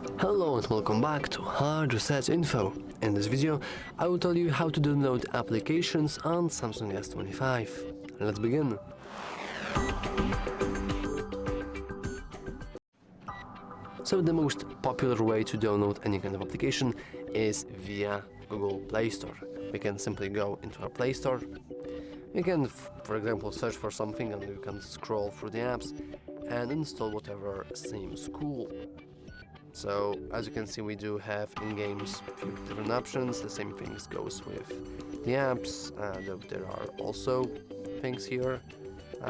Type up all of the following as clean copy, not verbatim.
Hello and welcome back to HardReset.Info. In this video, I will tell you how to download applications on Samsung S25. Let's begin. So the most popular way to download any kind of application is via Google Play Store. We can simply go into our Play Store. We can, for example, search for something and you can scroll through the apps and install whatever seems cool. So as you can see, we do have in games a few different options. The same things goes with the apps. There are also things here,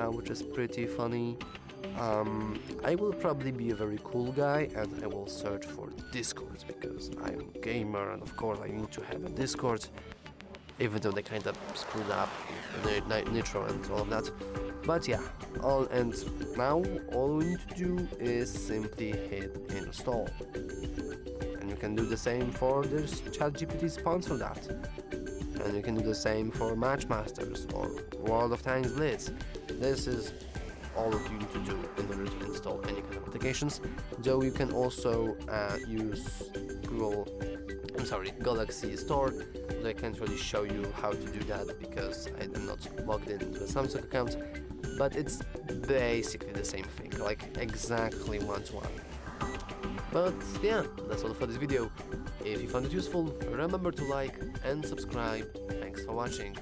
which is pretty funny. I will probably be a very cool guy and I will search for Discord because I'm a gamer and of course I need to have a Discord, even though they kind of screwed up with Nitro and all of that. But yeah, now all we need to do is simply hit install. And you can do the same for this ChatGPT sponsored app. And you can do the same for Matchmasters or World of Tanks Blitz. This is all that you need to do in order to install any kind of applications, though you can also use Galaxy Store, but I can't really show you how to do that because I am not logged into a Samsung account, but it's basically the same thing, like exactly one-to-one. But yeah, that's all for this video. If you found it useful, remember to like and subscribe. Thanks for watching.